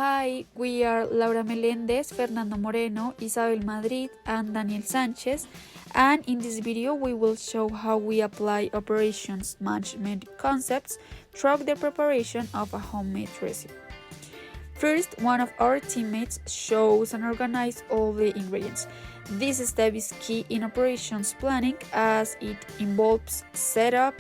Hi, we are Laura Melendez, Fernando Moreno, Isabel Madrid, and Daniel Sanchez, and in this video we will show how we apply operations management concepts throughout the preparation of a homemade recipe. First, one of our teammates shows and organizes all the ingredients. This step is key in operations planning as it involves setup,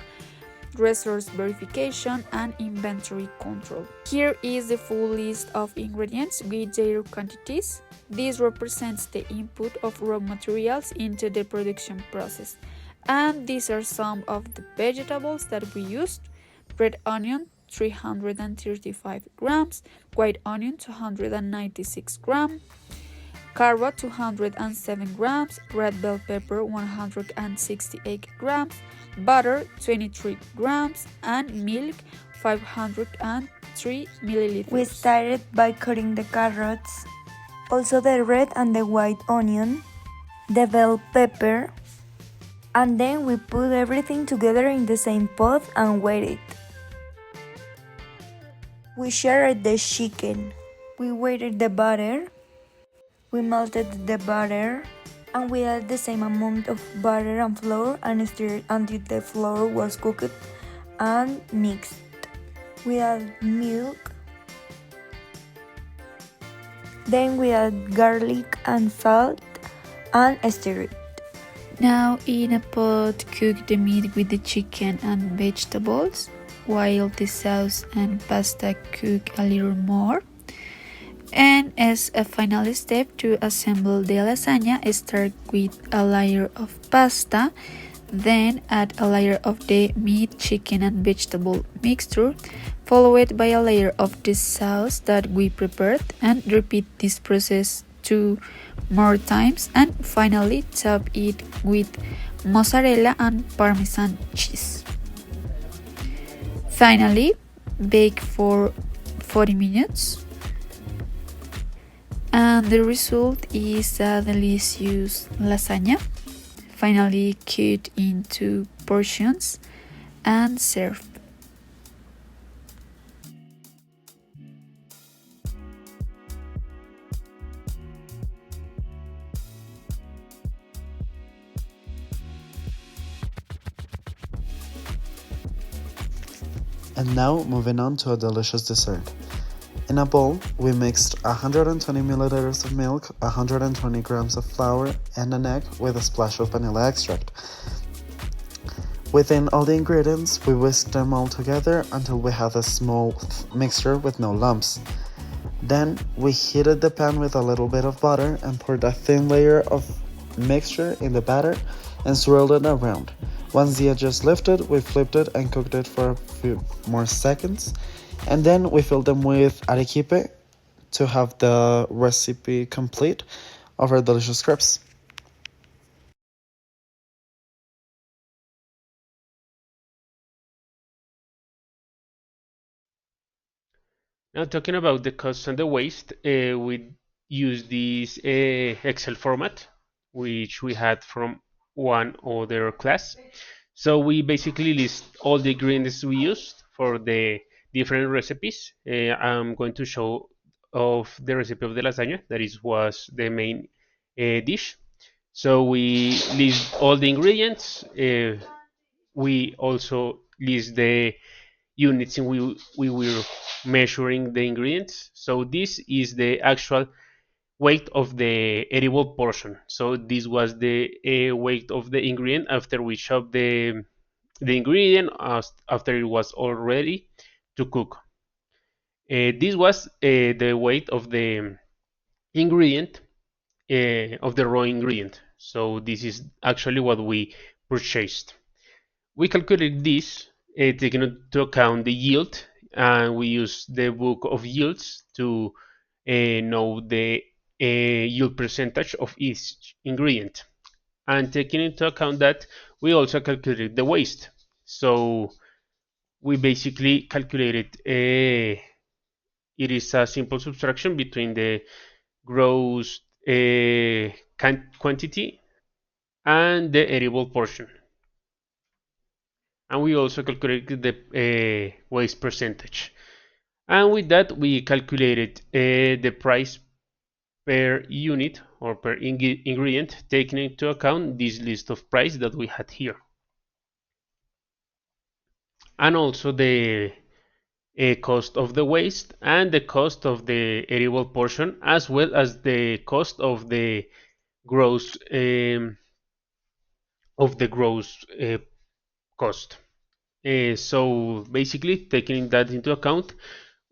resource verification, and inventory control. Here is the full list of ingredients with their quantities. This represents the input of raw materials into the production process. And these are some of the vegetables that we used. Red onion 335 grams, white onion 296 grams, carrot 207 grams, red bell pepper 168 grams, butter 23 grams, and milk 503 milliliters. We started by cutting the carrots, also the red and the white onion, the bell pepper, and then we put everything together in the same pot and waited. We shared the chicken. We waited the butter. We melted the butter and we added the same amount of butter and flour and stirred until the flour was cooked and mixed. We add milk. Then we add garlic and salt and stir it. Now in a pot, cook the meat with the chicken and vegetables, while the sauce and pasta cook a little more. And as a final step to assemble the lasagna, start with a layer of pasta, then add a layer of the meat, chicken and vegetable mixture, followed by a layer of the sauce that we prepared, and repeat this process 2 more times, and finally top it with mozzarella and Parmesan cheese. Finally, bake for 40 minutes. And the result is a delicious lasagna, finally cut into portions and served. And now moving on to a delicious dessert. In a bowl, we mixed 120 milliliters of milk, 120 grams of flour, and an egg with a splash of vanilla extract. Within all the ingredients, we whisked them all together until we had a small mixture with no lumps. Then we heated the pan with a little bit of butter and poured a thin layer of mixture in the batter and swirled it around. Once the edges lifted, we flipped it and cooked it for a few more seconds. And then we filled them with arequipe to have the recipe complete of our delicious crepes. Now talking about the cost and the waste, we use this Excel format, which we had from one other class. So we basically list all the ingredients we used for the different recipes. I'm going to show of the recipe of the lasagna, that was the main dish. So we list all the ingredients. We also list the units in we were measuring the ingredients. So this is the actual weight of the edible portion. So this was the weight of the ingredient after we chopped the ingredient, after it was all ready to cook. This was the weight of the ingredient, of the raw ingredient. So this is actually what we purchased. We calculated this taking into account the yield, and we use the book of yields to know the yield percentage of each ingredient. And taking into account that, we also calculated the waste. So we basically calculated it is a simple subtraction between the gross quantity and the edible portion. And we also calculated the waste percentage. And with that, we calculated the price per unit or per ingredient, taking into account this list of price that we had here. And also the cost of the waste and the cost of the edible portion, as well as the cost of the gross cost. So basically, taking that into account,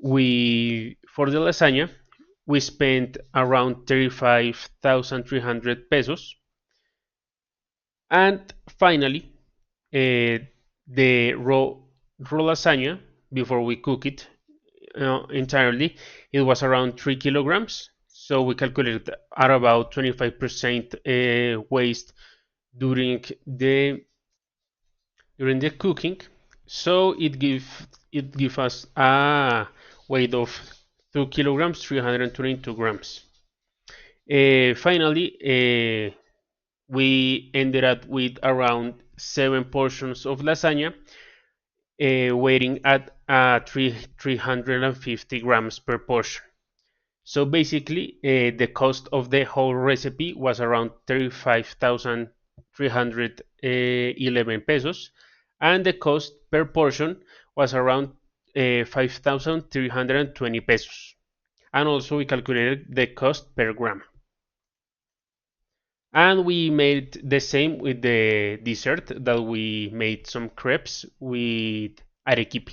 for the lasagna we spent around 35,300 pesos, and finally, the raw lasagna, before we cook it entirely, it was around 3 kilograms. So we calculated at about 25% waste during the cooking. So it give us a weight of 2 kilograms 322 grams. Finally, we ended up with around 7 portions of lasagna, weighing at 350 grams per portion. So basically, the cost of the whole recipe was around 35,311 pesos, and the cost per portion was around 5,320 pesos. And also we calculated the cost per gram. And we made the same with the dessert, that we made some crepes with arequipe.